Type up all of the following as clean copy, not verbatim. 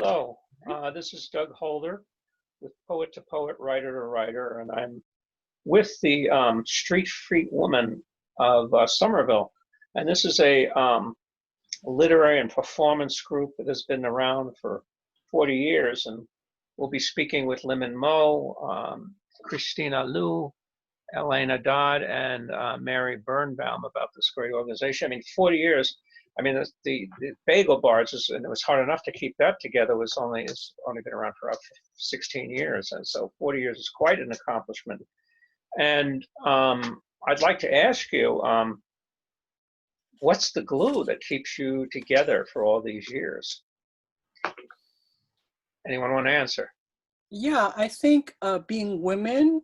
Hello, this is Doug Holder with Poet to Poet, Writer to Writer, and I'm with the Streetfeet Women of Somerville. And this is a literary and performance group that has been around for 40 years. And we'll be speaking with Limin Mo, Christina Liu, Elena Dodd, and Mary Birnbaum about this great organization. I mean, 40 years. I mean, the bagel bars, and it was hard enough to keep that together, it's only been around for up 16 years. And so 40 years is quite an accomplishment. And I'd like to ask you, what's the glue that keeps you together for all these years? Anyone want to answer? Yeah, I think being women,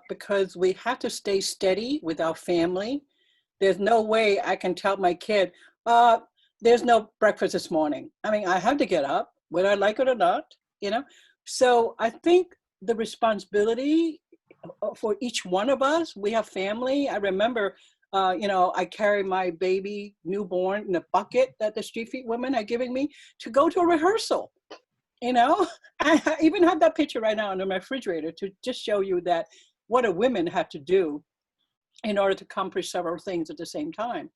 because we have to stay steady with our family. There's no way I can tell my kid, there's no breakfast this morning. I mean, I have to get up, whether I like it or not, you know? So I think the responsibility for each one of us, we have family. I remember, I carry my baby newborn in a bucket that the Streetfeet Women are giving me to go to a rehearsal. I even have that picture right now under my refrigerator to just show you that what a women have to do in order to accomplish several things at the same time.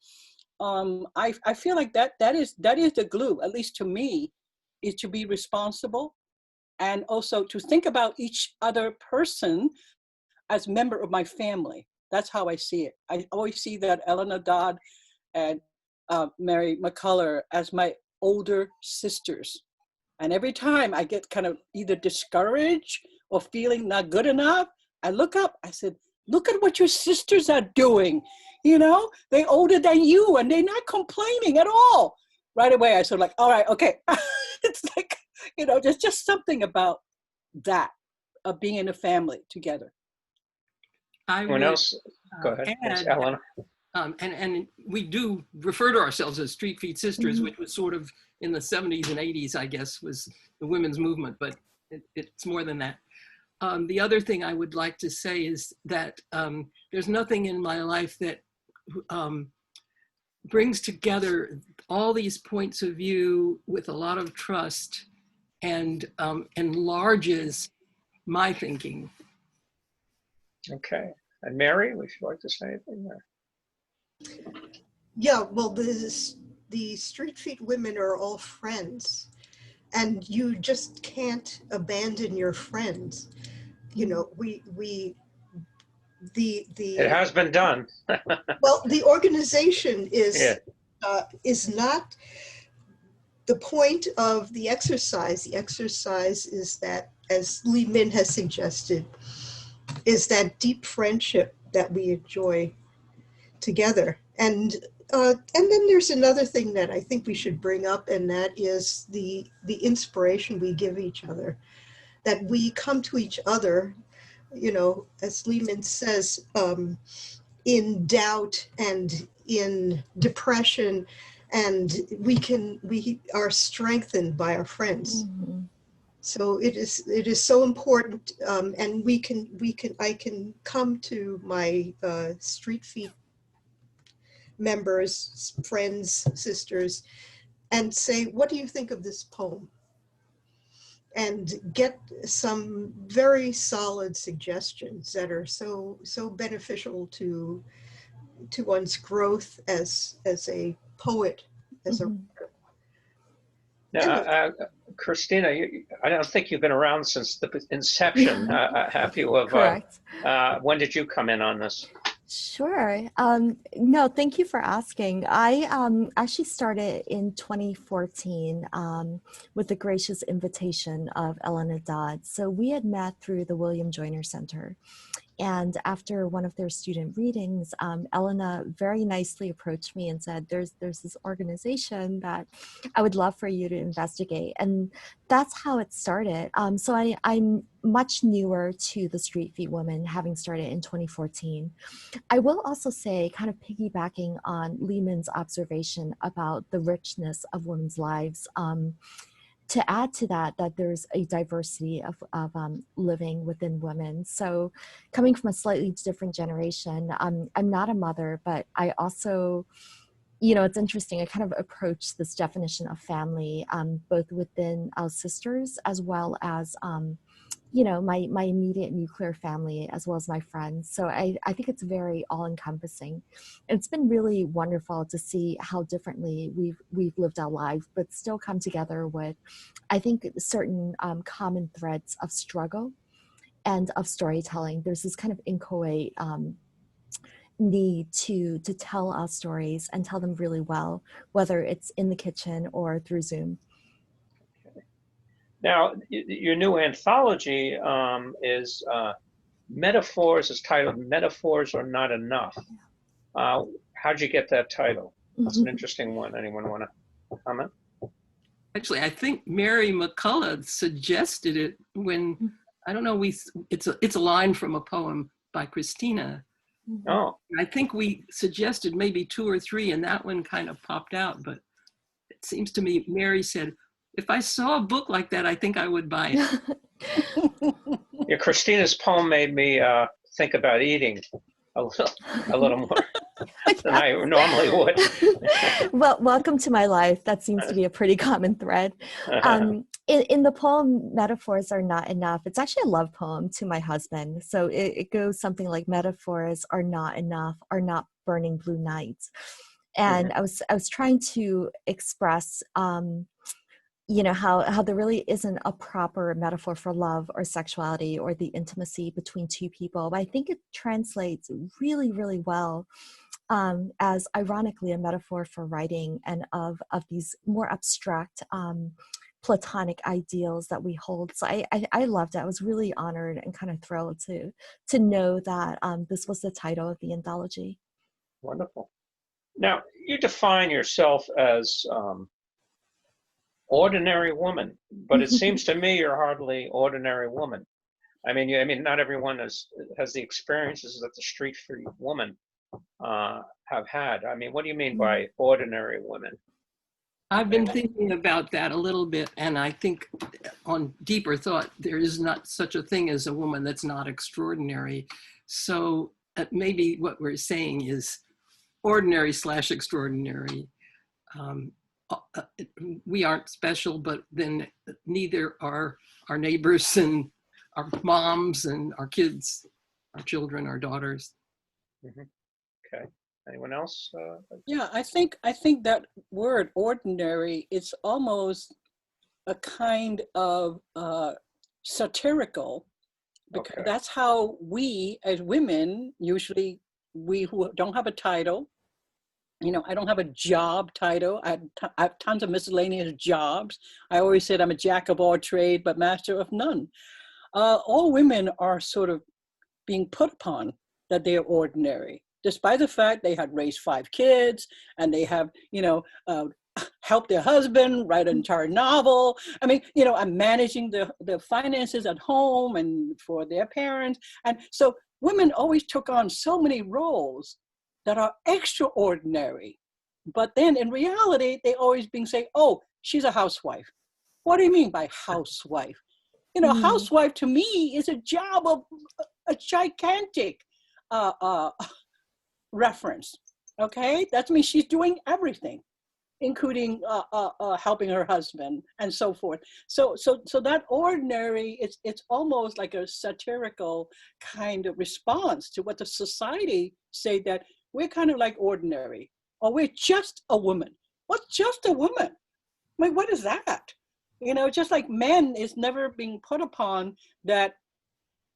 I feel like that is the glue, at least to me, is to be responsible and also to think about each other person as member of my family. That's how I see it. I always see that Elena Dodd and Mary McCullough as my older sisters. And every time I get kind of either discouraged or feeling not good enough, I look up, I said, look at what your sisters are doing. They're older than you and they're not complaining at all. Right away, I sort of like, all right, okay. It's like, there's just something about that, of being in a family together. Anyone else? Go ahead, yes, Elena. And we do refer to ourselves as Streetfeet Sisters, which was sort of in the 70s and 80s, I guess, was the women's movement, but it's more than that. The other thing I would like to say is that there's nothing in my life that brings together all these points of view with a lot of trust and enlarges my thinking. Okay. And Mary, would you like to say anything there? Yeah, well, the Streetfeet Women are all friends, and you just can't abandon your friends. It has been done. Well, the organization is not the point of the exercise. The exercise is that, as Limin has suggested, is that deep friendship that we enjoy together. And then there's another thing that I think we should bring up, and that is the inspiration we give each other, that we come to each other, as Limin says, in doubt and in depression, and we are strengthened by our friends. Mm-hmm. So it is so important, and I can come to my Streetfeet members, friends, sisters, and say, what do you think of this poem? And get some very solid suggestions that are so beneficial to one's growth as a poet, as a writer. Now, Christina, I don't think you've been around since the inception, have you? Correct. When did you come in on this? Sure. No, thank you for asking. I actually started in 2014 with the gracious invitation of Elena Dodd. So we had met through the William Joyner Center. And after one of their student readings, Elena very nicely approached me and said, there's this organization that I would love for you to investigate. And that's how it started. So I'm much newer to the Streetfeet Women, having started in 2014. I will also say, kind of piggybacking on Limin's observation about the richness of women's lives, to add to that there's a diversity of living within women. So coming from a slightly different generation, I'm not a mother, but I also you know, it's interesting. I kind of approach this definition of family, both within our sisters as well as, you know, my immediate nuclear family, as well as my friends. So I think it's very all-encompassing. It's been really wonderful to see how differently we've lived our lives, but still come together with, I think, certain common threads of struggle and of storytelling. There's this kind of inchoate need to tell our stories and tell them really well, whether it's in the kitchen or through Zoom. Now, your new anthology is Metaphors, is titled Metaphors Are Not Enough. How'd you get that title? That's an interesting one. Anyone want to comment? Actually, I think Mary McCullough suggested it when, I don't know, it's a line from a poem by Christina. Oh, I think we suggested maybe 2 or 3, and that one kind of popped out. But it seems to me, Mary said, if I saw a book like that, I think I would buy it. yeah, Christina's poem made me think about eating a little more than I normally would. Well, welcome to my life. That seems to be a pretty common thread. In the poem, Metaphors Are Not Enough, it's actually a love poem to my husband. So it goes something like, metaphors are not enough, are not burning blue nights. And I was trying to express, you know, how there really isn't a proper metaphor for love or sexuality or the intimacy between two people. But I think it translates really, really well as, ironically, a metaphor for writing and of these more abstract platonic ideals that we hold. So I loved it. I was really honored and kind of thrilled to know that this was the title of the anthology. Wonderful. Now, you define yourself as ordinary woman, but it seems to me you're hardly ordinary woman. I mean, not everyone has the experiences that the Streetfeet Women have had. I mean, what do you mean by ordinary women? I've been thinking about that a little bit, and I think on deeper thought, there is not such a thing as a woman that's not extraordinary. So maybe what we're saying is ordinary / extraordinary. We aren't special, but then neither are our neighbors and our moms and our kids, our children, our daughters. Okay. Anyone else? Yeah, I think that word ordinary, it's almost a kind of satirical, because that's how we as women, usually we who don't have a title, you know, I don't have a job title. I have tons of miscellaneous jobs. I always said I'm a jack of all trades, but master of none. All women are sort of being put upon that they are ordinary, despite the fact they had raised 5 kids and they have, you know, helped their husband write an entire novel. I mean, you know, I'm managing the finances at home and for their parents. And so women always took on so many roles that are extraordinary. But then in reality, they always being saying, oh, she's a housewife. What do you mean by housewife? You know, housewife to me is a job of a gigantic reference, okay? That means she's doing everything, including helping her husband and so forth. So that ordinary, it's almost like a satirical kind of response to what the society say, that we're kind of like ordinary, or we're just a woman. What's just a woman? I mean, what is that? You know, just like men is never being put upon that,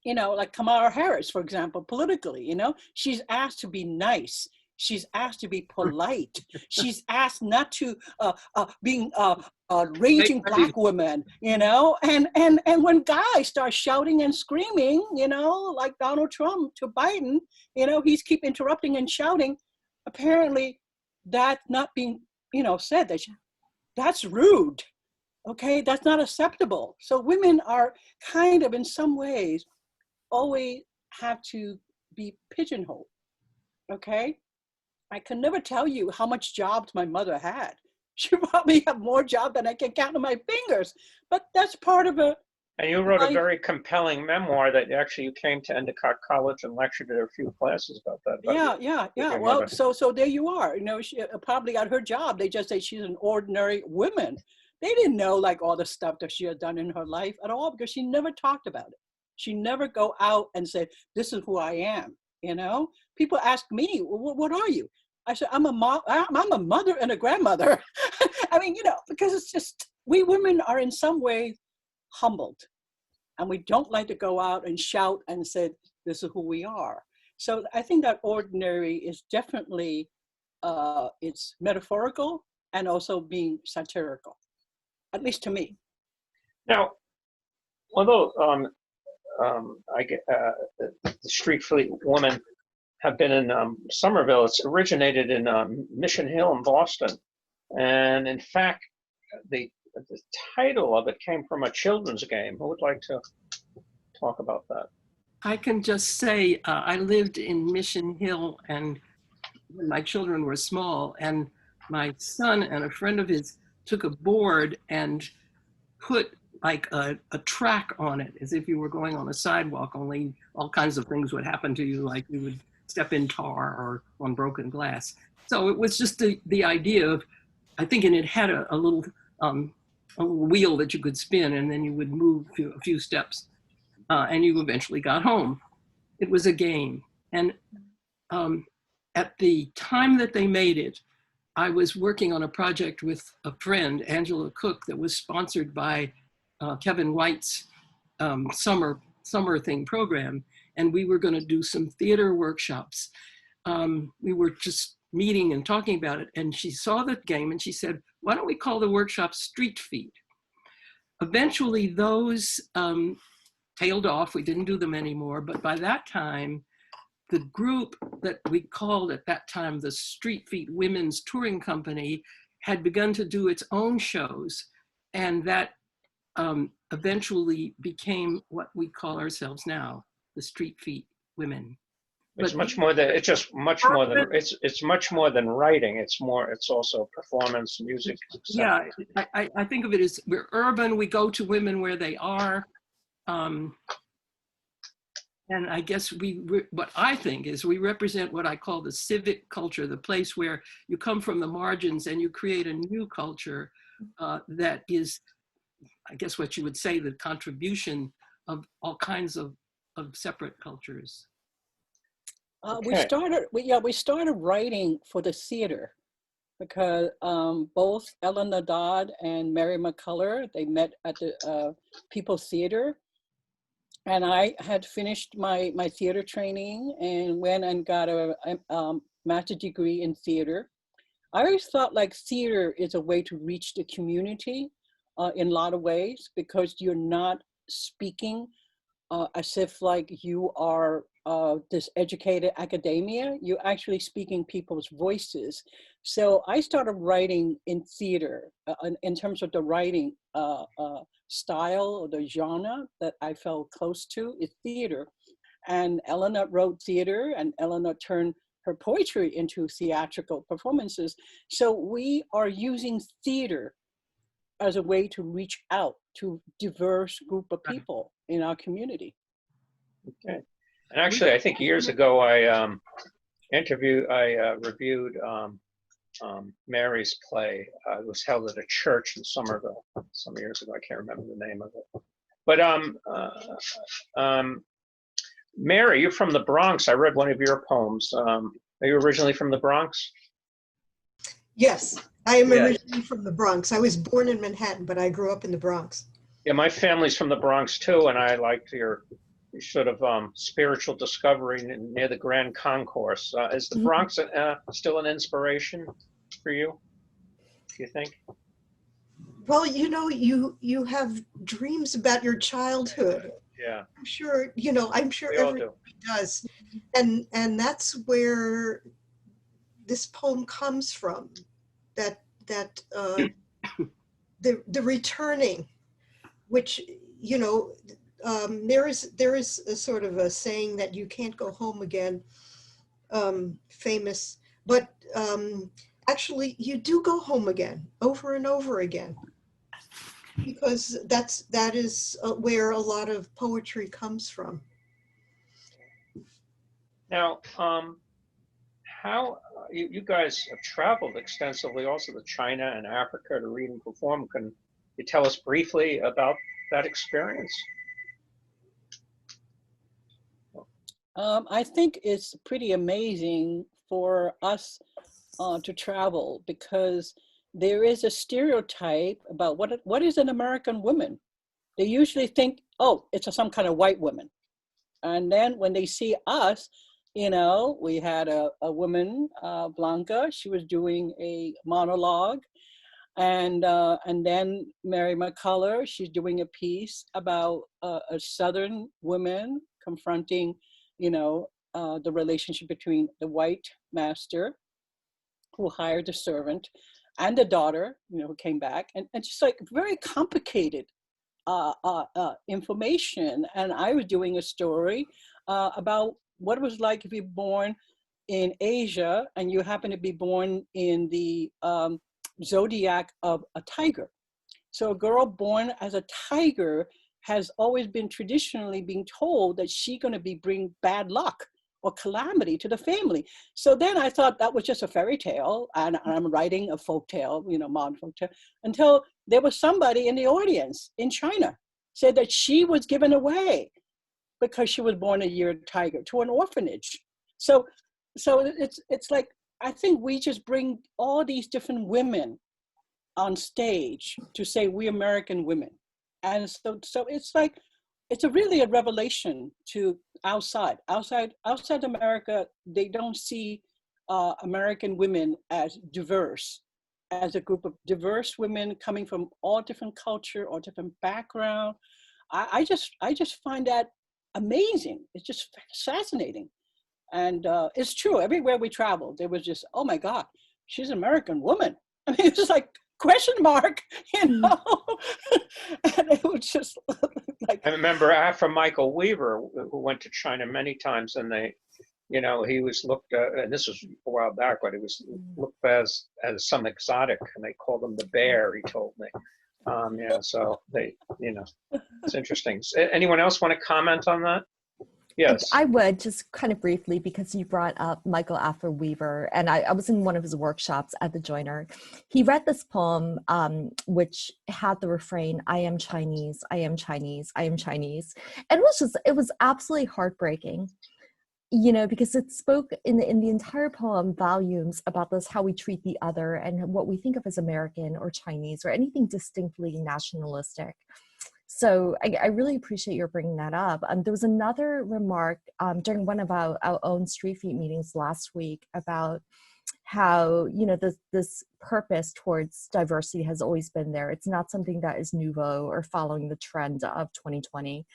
you know, like Kamala Harris, for example, politically, you know, she's asked to be nice. She's asked to be polite. She's asked not to being raging black women, you know, and when guys start shouting and screaming, you know, like Donald Trump to Biden, you know, he's keep interrupting and shouting. Apparently, that's not being, you know, said. That's rude. Okay, that's not acceptable. So women are kind of, in some ways, always have to be pigeonholed. Okay. I can never tell you how much jobs my mother had. She probably had more jobs than I can count on my fingers, but that's part of And you wrote a I- very compelling memoir that actually you came to Endicott College and lectured at a few classes about that. Yeah, yeah, yeah. your Well, mother. so there you are. You know, she probably got her job. They just say she's an ordinary woman. They didn't know like all the stuff that she had done in her life at all because she never talked about it. She never go out and said, "This is who I am." You know, people ask me, "What are you?" I said, "I'm a mom. I'm a mother and a grandmother." I mean, you know, because it's just we women are in some way humbled, and we don't like to go out and shout and say, "This is who we are." So I think that ordinary is definitely, it's metaphorical and also being satirical, at least to me. Now, although the Streetfeet Women have been in Somerville, it's originated in Mission Hill in Boston. And in fact, the title of it came from a children's game. Who would like to talk about that? I can just say I lived in Mission Hill, and when my children were small, and my son and a friend of his took a board and put like a track on it as if you were going on a sidewalk, only all kinds of things would happen to you, like you would step in tar or on broken glass. So it was just the idea of, I think, and it had a little wheel that you could spin, and then you would move a few steps, and you eventually got home. It was a game. And at the time that they made it, I was working on a project with a friend, Angela Cook, that was sponsored by Kevin White's summer thing program. And we were going to do some theater workshops. We were just meeting and talking about it. And she saw the game and she said, "Why don't we call the workshop Streetfeet?" Eventually those tailed off. We didn't do them anymore. But by that time, the group that we called at that time the Streetfeet Women's Touring Company had begun to do its own shows. And that eventually became what we call ourselves now, the Streetfeet Women. It's But much more than it's much more than writing. It's also performance, music. yeah, I think of it as we're urban. We go to women where they are. And I guess what I think is we represent what I call the civic culture, the place where you come from the margins and you create a new culture that is, I guess what you would say, the contribution of all kinds of separate cultures. Okay. We started writing for the theater because both Elena Dodd and Mary McCullough, they met at the People's Theater. And I had finished my theater training and went and got a master's degree in theater. I always thought like theater is a way to reach the community in a lot of ways because you're not speaking as if like you are this educated academia. You're actually speaking people's voices. So I started writing in theater in terms of the writing style or the genre that I felt close to is theater. And Elena wrote theater and Elena turned her poetry into theatrical performances. So we are using theater as a way to reach out to diverse group of people in our community. Okay. And actually, I think years ago I reviewed Mary's play. It was held at a church in Somerville some years ago. I can't remember the name of it. But Mary, you're from the Bronx. I read one of your poems. Are you originally from the Bronx? Yes, I am Yeah. originally from the Bronx. I was born in Manhattan, but I grew up in the Bronx. Yeah, my family's from the Bronx too, and I liked your sort of spiritual discovery near the Grand Concourse. Is the Bronx still an inspiration for you, do you think? Well, you know, you have dreams about your childhood. Yeah, I'm sure, I'm sure we all everybody do. does. And that's where this poem comes from, that the returning, which, there is a sort of a saying that you can't go home again, famous, but actually you do go home again, over and over again. because that is where a lot of poetry comes from. Now, how you guys have traveled extensively also to China and Africa to read and perform. Can you tell us briefly about that experience? I think it's pretty amazing for us to travel, because there is a stereotype about what is an American woman. They usually think, oh, it's some kind of white woman. And then when they see us, you know, we had a woman, Blanca, she was doing a monologue. And then Mary McCullough, she's doing a piece about a Southern woman confronting, you know, the relationship between the white master who hired the servant and the daughter, you know, who came back, and just like very complicated information. And I was doing a story about what it was like if you're born in Asia and you happen to be born in the zodiac of a tiger. So a girl born as a tiger has always been traditionally being told that she's going to bring bad luck or calamity to the family. So then I thought that was just a fairy tale, and I'm writing a folk tale, you know, modern folk tale, until there was somebody in the audience in China said that she was given away because she was born a year tiger to an orphanage. So it's like, I think we just bring all these different women on stage to say we American women. And so it's like, it's really a revelation to outside America. They don't see American women as diverse, as a group of diverse women coming from all different culture or different background. I just find that amazing. It's just fascinating. And it's true, everywhere we traveled, there was just, oh my God, she's an American woman. I mean, it's just like, question mark, you know? And it was just like. I remember after Michael Weaver, who went to China many times, and they, you know, he was looked at, and this was a while back, but he was looked as some exotic, and they called him the bear, he told me. Yeah, so they, you know, it's interesting. Anyone else want to comment on that? Yes. I would just kind of briefly, because you brought up Michael Affer Weaver, and I was in one of his workshops at the Joiner. He read this poem, which had the refrain, I am Chinese, I am Chinese, I am Chinese. And it was absolutely heartbreaking, you know, because it spoke in the entire poem volumes about this, how we treat the other and what we think of as American or Chinese or anything distinctly nationalistic. So I really appreciate your bringing that up. There was another remark during one of our own Streetfeet meetings last week about how, you know, this purpose towards diversity has always been there. It's not something that is nouveau or following the trend of 2020.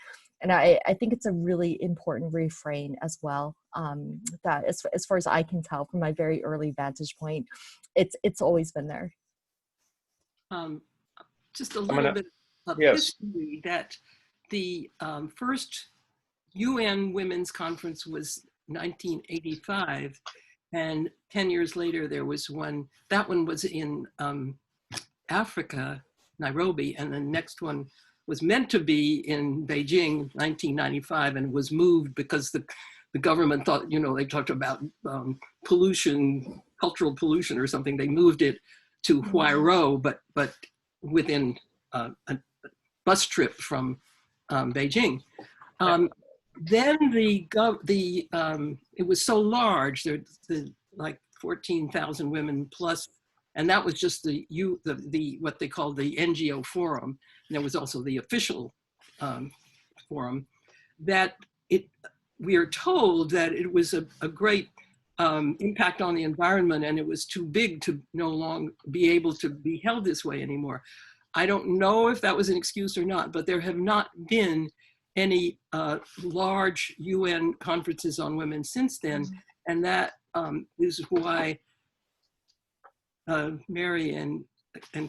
And I think it's a really important refrain as well, that as far as I can tell from my very early vantage point, it's always been there. Just a little bit of history, that the first UN Women's Conference was 1985, and 10 years later there was one. That one was in Africa, Nairobi, and the next one was meant to be in Beijing, 1995, and was moved because the government thought, you know, they talked about pollution, cultural pollution or something. They moved it to Huairou, but within a bus trip from Beijing. Then it was so large, the like 14,000 women plus, and that was just the what they called the NGO forum. And there was also the official forum. That we are told that it was a great impact on the environment, and it was too big to no longer be able to be held this way anymore. I don't know if that was an excuse or not, but there have not been any large UN conferences on women since then. And that is why Mary and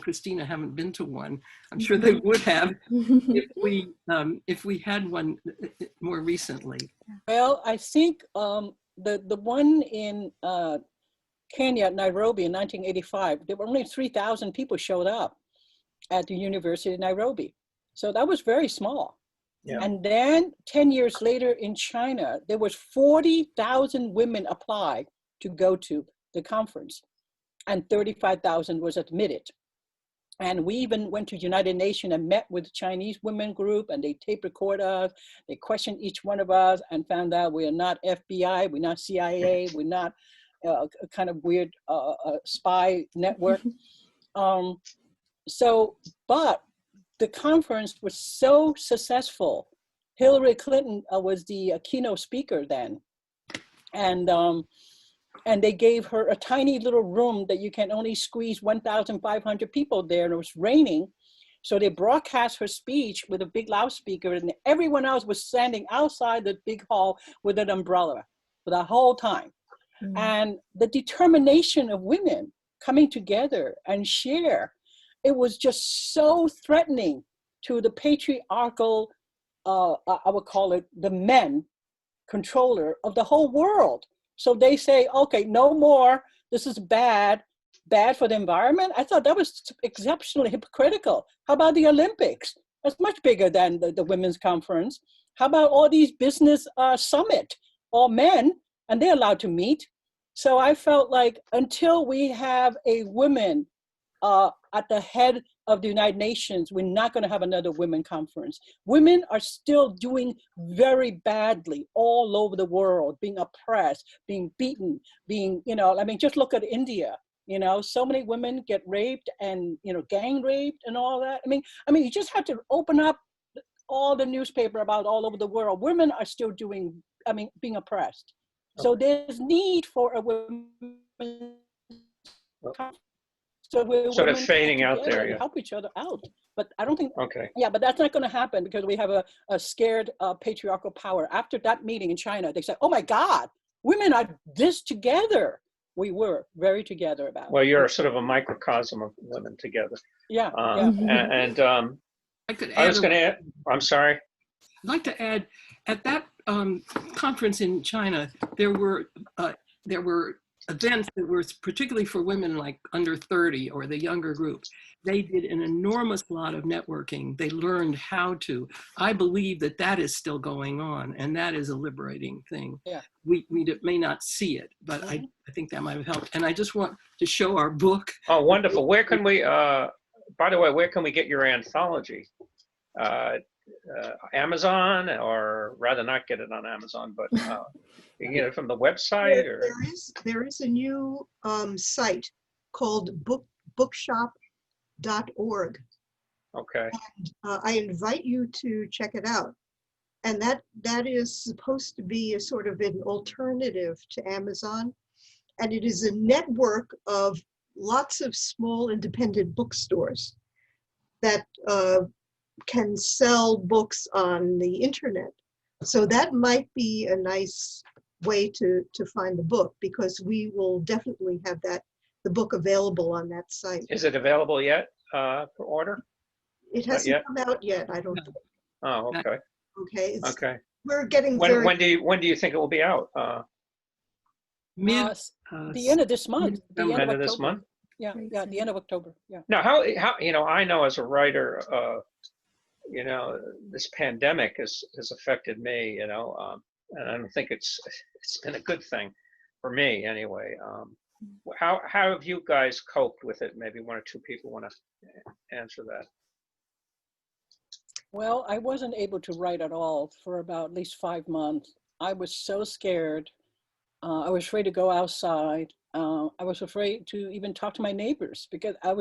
Christina haven't been to one. I'm sure they would have if we had one more recently. Well, I think the one in Kenya, Nairobi in 1985, there were only 3,000 people showed up. at the University of Nairobi. So that was very small. Yeah. And then 10 years later in China, there was 40,000 women applied to go to the conference, and 35,000 was admitted. And we even went to United Nations and met with the Chinese women group, and they tape record us. They questioned each one of us and found out we are not FBI, we're not CIA, we're not a kind of weird spy network. But the conference was so successful. Hillary Clinton was the keynote speaker then. And they gave her a tiny little room that you can only squeeze 1,500 people there, and it was raining. So they broadcast her speech with a big loudspeaker, and everyone else was standing outside the big hall with an umbrella for the whole time. Mm. And the determination of women coming together and share, it was just so threatening to the patriarchal, I would call it the men controller of the whole world. So they say, okay, no more, this is bad for the environment. I thought that was exceptionally hypocritical. How about the Olympics? That's much bigger than the women's conference. How about all these business summit, all men, and they're allowed to meet. So I felt like until we have a woman at the head of the United Nations, we're not going to have another women conference. Women are still doing very badly all over the world, being oppressed, being beaten, being, just look at India. So many women get raped and, gang raped and all that. I mean, you just have to open up all the newspaper about all over the world. Women are still being oppressed. So there's need for a women conference. So we're sort of fading out there, yeah. Help each other out. But I don't think, okay. Yeah, but that's not going to happen because we have a scared patriarchal power. After that meeting in China, they said, oh my God, women are this together. We were very together about it. Well, you're sort of a microcosm of women together. Yeah. I could add I'm sorry. I'd like to add, at that conference in China, there were events that were particularly for women like under 30 or the younger group. They did an enormous lot of networking. They learned how to. I believe that is still going on, and that is a liberating thing. Yeah. We may not see it, but I think that might have helped. And I just want to show our book. Oh, wonderful. Where can we, by the way, where can we get your anthology? Amazon, or rather not get it on Amazon, but you can get it from the website? Or? There is a new site called bookshop.org. Okay. And I invite you to check it out. And that is supposed to be a sort of an alternative to Amazon. And it is a network of lots of small independent bookstores that can sell books on the internet. So that might be a nice way to find the book, because we will definitely have the book available on that site. Is it available yet for order? It hasn't come out yet, I don't think. Oh, okay. Okay. Okay. We're getting when do you think it will be out? The end of this month. The end of this month? Yeah, the end of October. Yeah. Now, how I know as a writer, this pandemic has affected me, and I don't think it's been a good thing for me anyway. How have you guys coped with it? Maybe one or two people want to answer that. Well, I wasn't able to write at all for about at least 5 months. I was so scared. I was afraid to go outside. I was afraid to even talk to my neighbors because I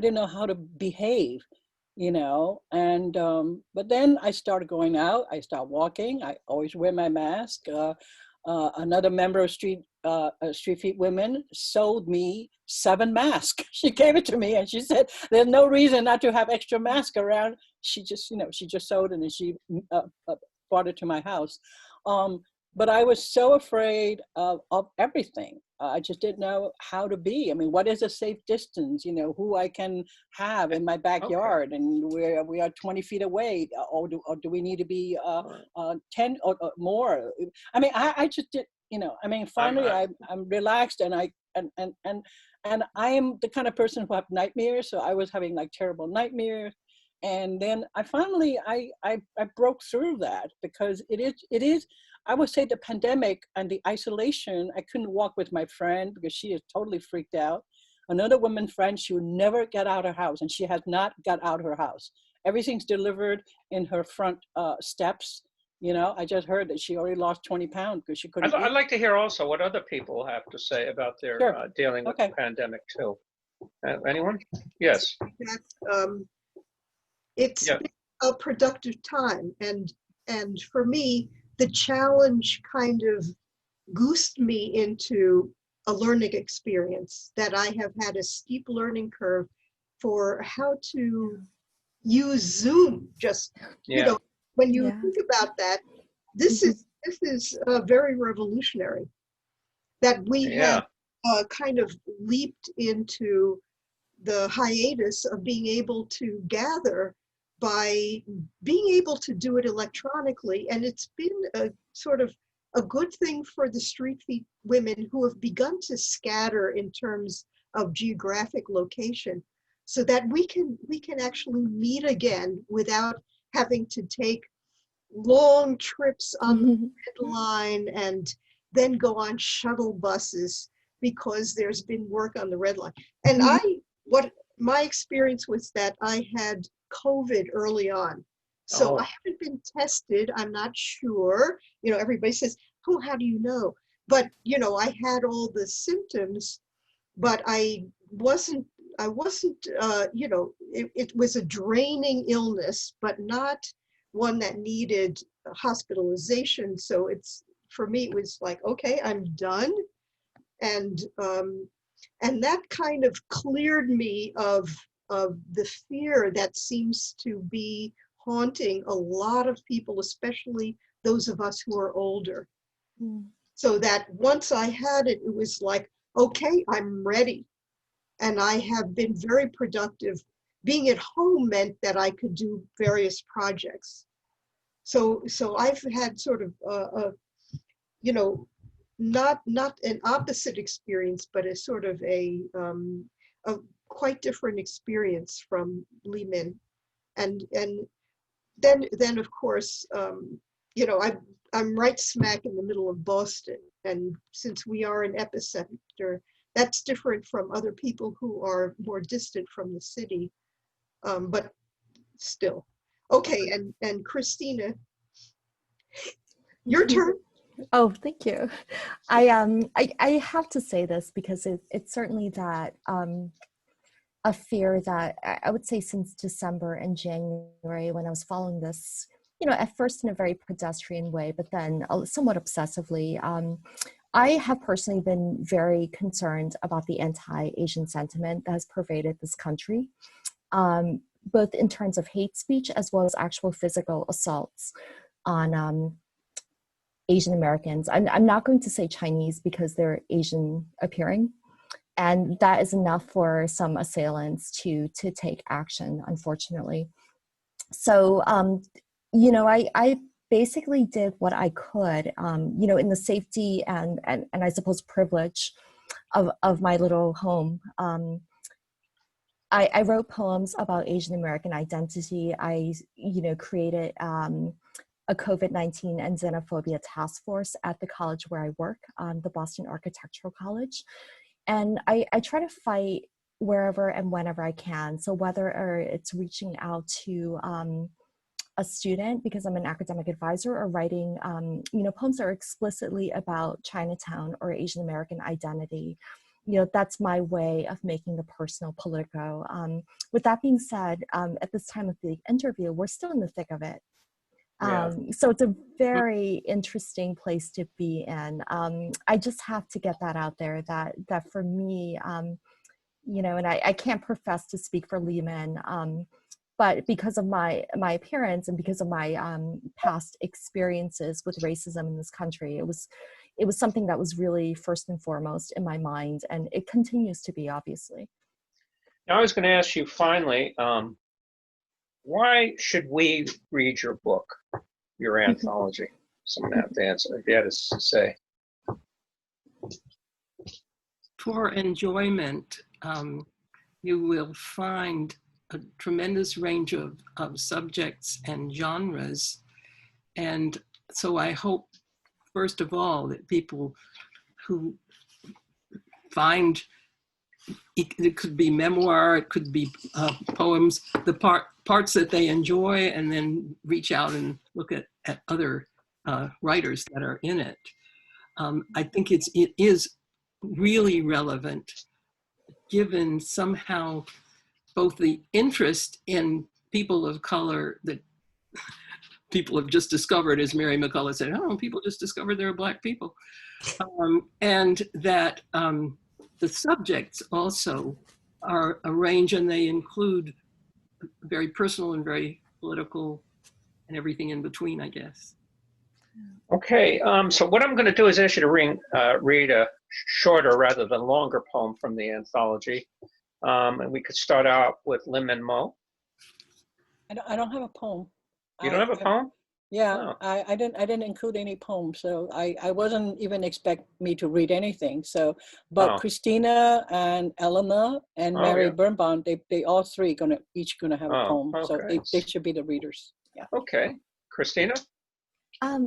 didn't know how to behave, and but then I started going out. I started walking. I always wear my mask. Another member of Streetfeet Women sold me 7 masks. She gave it to me and she said, there's no reason not to have extra masks around. She just sold it and she brought it to my house. But I was so afraid of everything. I just didn't know how to be. I mean, what is a safe distance? Who I can have in my backyard, and we are 20 feet away, or do we need to be 10 or more? I mean, I just did. Finally, I'm relaxed, and And I am the kind of person who have nightmares. So I was having like terrible nightmares. And then I finally, I broke through that because it is, I would say the pandemic and the isolation, I couldn't walk with my friend because she is totally freaked out. Another woman friend, she would never get out of her house, and she has not got out of her house. Everything's delivered in her front steps. You know, I just heard that she already lost 20 pounds because she couldn't I'd eat. like to hear also what other people have to say about their Sure. dealing with Okay. the pandemic too. Anyone? Yes. That, it's Yeah. been a productive time, and for me, the challenge kind of goosed me into a learning experience that I have had a steep learning curve for how to use Zoom. Just, you Yeah. know, when you Yeah. think about that, this is very revolutionary that we Yeah. have kind of leaped into the hiatus of being able to gather by being able to do it electronically. And it's been a sort of a good thing for the Streetfeet women who have begun to scatter in terms of geographic location, so that we can actually meet again without having to take long trips on the red line and then go on shuttle buses because there's been work on the red line. And what my experience was that I had COVID early on. So I haven't been tested. I'm not sure. You know, everybody says, oh, how do you know? But, you know, I had all the symptoms, but I wasn't, you know, it was a draining illness, but not one that needed hospitalization. So for me, it was like, okay, I'm done. And that kind of cleared me of the fear that seems to be haunting a lot of people, especially those of us who are older. So that once I had it, it was like, okay, I'm ready. And I have been very productive. Being at home meant that I could do various projects. So I've had sort of you know, not an opposite experience, but a sort of a quite different experience from Limin. And then of course, you know, I'm right smack in the middle of Boston, and since we are an epicenter, that's different from other people who are more distant from the city, but still. Okay, and Christina, your turn. Oh, thank you. I have to say this because it's certainly that a fear that I would say since December and January, when I was following this, you know, at first in a very pedestrian way, but then somewhat obsessively. I have personally been very concerned about the anti-Asian sentiment that has pervaded this country, both in terms of hate speech as well as actual physical assaults on Asian Americans. I'm not going to say Chinese because they're Asian appearing. And that is enough for some assailants to take action, unfortunately. So, you know, I basically did what I could, you know, in the safety and I suppose privilege of my little home. I wrote poems about Asian American identity. I, you know, created a COVID-19 and xenophobia task force at the college where I work, the Boston Architectural College. And I try to fight wherever and whenever I can. So whether it's reaching out to a student because I'm an academic advisor, or writing you know, poems that are explicitly about Chinatown or Asian American identity, you know, that's my way of making the personal politico. With that being said, at this time of the interview, we're still in the thick of it. So it's a very interesting place to be in. I just have to get that out there that for me, you know, and I can't profess to speak for Limin, but because of my appearance and because of my past experiences with racism in this country, it was something that was really first and foremost in my mind, and it continues to be, obviously. Now, I was going to ask you finally, why should we read your book, your anthology? Someone have to answer, if you had to say. for enjoyment, you will find a tremendous range of subjects and genres. And so I hope, first of all, that people who find, it could be memoir, it could be poems, the parts that they enjoy, and then reach out and look at other writers that are in it. I think it is really relevant, given somehow both the interest in people of color that people have just discovered, as Mary McCullough said, oh, people just discovered there are Black people. And that the subjects also are a range, and they include very personal and very political and everything in between, I guess. Okay, so what I'm going to do is ask you to read a shorter rather than longer poem from the anthology. And we could start out with Limin Mo. I don't have a poem. You don't have a poem? Yeah, Oh. I didn't include any poems, so I wasn't even expect me to read anything. So, but Oh. Christina and Elena and Oh, Mary yeah. Birnbaum, they all three each gonna have a Oh, poem. So okay. they should be the readers. Yeah. Okay, Christina?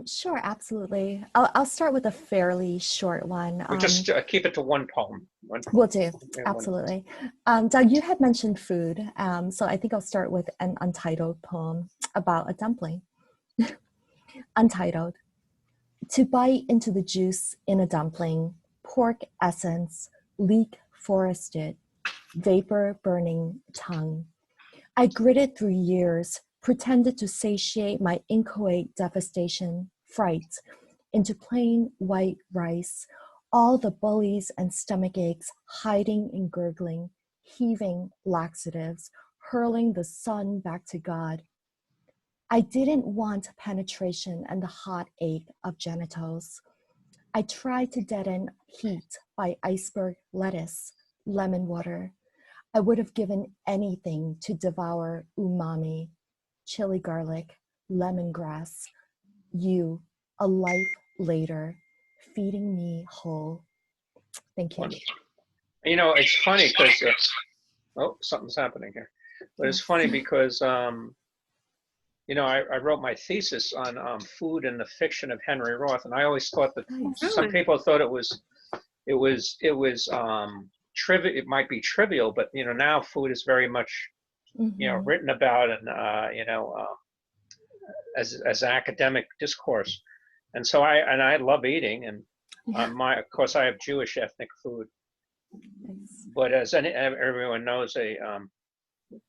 Sure, absolutely. I'll start with a fairly short one. We just keep it to one poem. Will do, Yeah, absolutely. Doug, you had mentioned food, so I think I'll start with an untitled poem about a dumpling. Untitled. To bite into the juice in a dumpling, pork essence, leek forested, vapor burning tongue. I gritted through years, pretended to satiate my inchoate devastation, fright, into plain white rice, all the bullies and stomach aches hiding and gurgling, heaving laxatives, hurling the sun back to God. I didn't want penetration and the hot ache of genitals. I tried to deaden heat by iceberg lettuce, lemon water. I would have given anything to devour umami, chili garlic, lemongrass, you, a life later, feeding me whole. Thank you. Wonderful. You know, it's funny because, oh, something's happening here. But it's funny because, you know, I wrote my thesis on food and the fiction of Henry Roth, and I always thought that some people thought it was trivial. It might be trivial, but you know, now food is very much, you know, written about and you know, as academic discourse. And so I love eating, and of course I have Jewish ethnic food, but as everyone knows,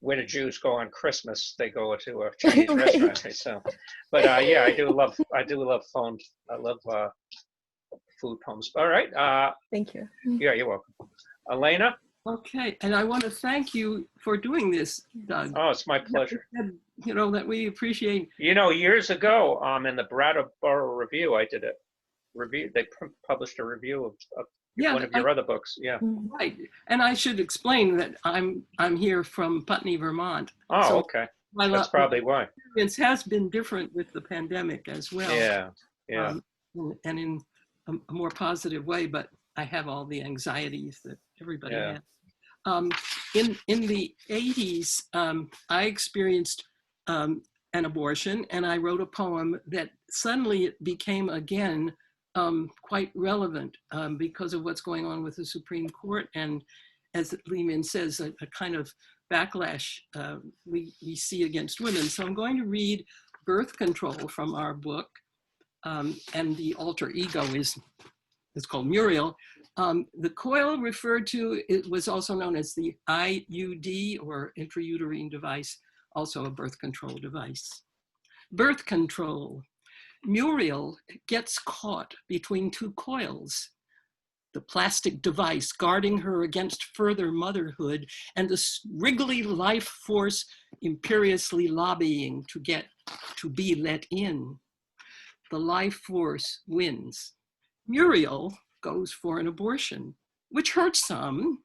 where the Jews go on Christmas, they go to a Chinese restaurant. Right? So, but yeah, I do love phone. I love food poems. All right. Thank you. Yeah, you're welcome. Elena? Okay, and I want to thank you for doing this, Doug. Oh, it's my pleasure. You know, that we appreciate. You know, years ago, in the Brattleboro Review, I did a review. They published a review of one of your other books. Yeah. Right, and I should explain that I'm here from Putney, Vermont. Oh, so okay. That's probably why. Experience has been different with the pandemic as well. Yeah, yeah. And in a more positive way, but I have all the anxieties that everybody has. In the 80s, I experienced an abortion, and I wrote a poem that suddenly it became again quite relevant because of what's going on with the Supreme Court, and as Limin says, a kind of backlash we see against women. So I'm going to read Birth Control from our book, and the alter ego is called Muriel. The coil referred to, it was also known as the IUD, or intrauterine device, also a birth control device. Birth control. Muriel gets caught between two coils, the plastic device guarding her against further motherhood, and the wriggly life force imperiously lobbying to be let in. The life force wins. Muriel goes for an abortion, which hurts some,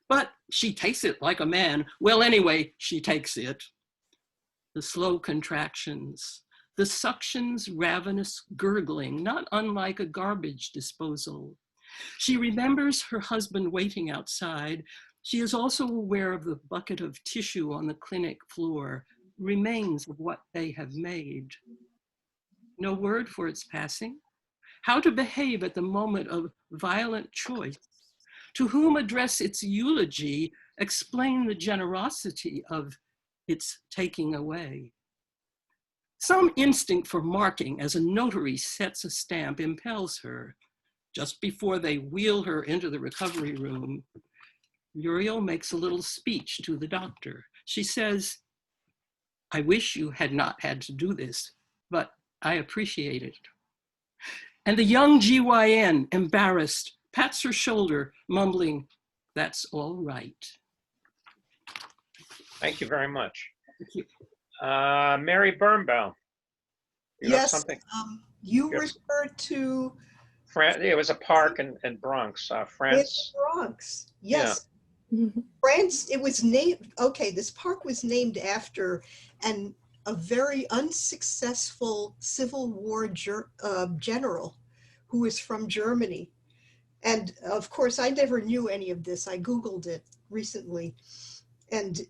but she takes it like a man. Well, anyway, she takes it. The slow contractions, the suction's ravenous gurgling, not unlike a garbage disposal. She remembers her husband waiting outside. She is also aware of the bucket of tissue on the clinic floor, remains of what they have made. No word for its passing. How to behave at the moment of violent choice. To whom address its eulogy, explain the generosity of its taking away. Some instinct for marking as a notary sets a stamp impels her. Just before they wheel her into the recovery room, Muriel makes a little speech to the doctor. She says, "I wish you had not had to do this, but I appreciate it." And the young GYN, embarrassed, pats her shoulder, mumbling, "That's all right." Thank you very much. Thank you. Mary Birnbaum. You have Yes, something? you Yes. referred to It was a park in Bronx, in France. Bronx. Yes. France, it was named, okay, this park was named after a very unsuccessful Civil War general who was from Germany. And of course, I never knew any of this. I Googled it recently. And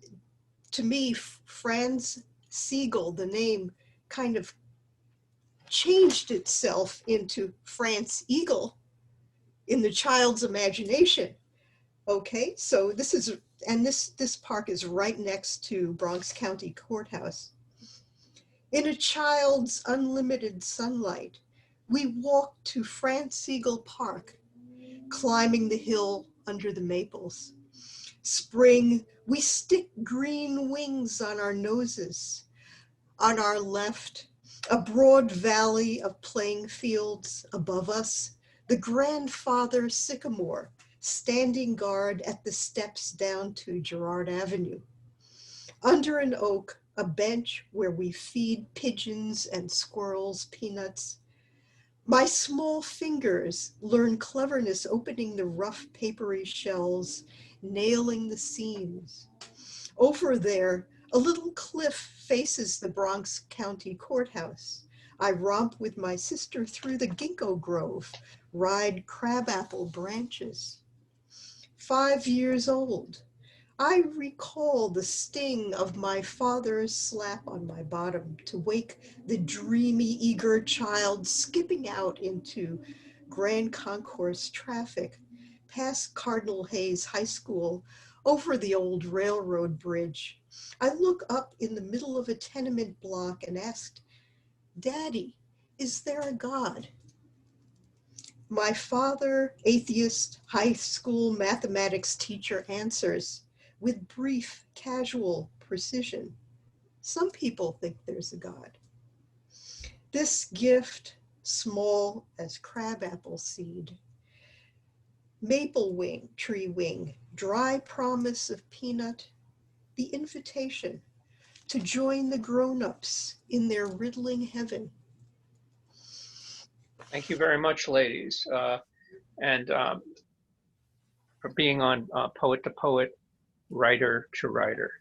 to me, Franz Siegel, the name, kind of changed itself into France Eagle in the child's imagination. Okay, so this park is right next to Bronx County Courthouse. In a child's unlimited sunlight, we walk to France Siegel Park, climbing the hill under the maples. Spring, we stick green wings on our noses. On our left, a broad valley of playing fields. Above us, the grandfather sycamore, standing guard at the steps down to Girard Avenue. Under an oak, a bench where we feed pigeons and squirrels peanuts. My small fingers learn cleverness opening the rough papery shells, nailing the seams. Over there, a little cliff faces the Bronx County Courthouse. I romp with my sister through the ginkgo grove, ride crabapple branches. 5 years old, I recall the sting of my father's slap on my bottom to wake the dreamy, eager child skipping out into Grand Concourse traffic, past Cardinal Hayes High School, over the old railroad bridge. I look up in the middle of a tenement block and asked, "Daddy, is there a God?" My father, atheist high school mathematics teacher, answers with brief, casual precision. Some people think there's a God. This gift, small as crabapple seed, maple wing, tree wing, dry promise of peanut, the invitation to join the grown-ups in their riddling heaven. Thank you very much, ladies, and for being on Poet to Poet, Writer to Writer.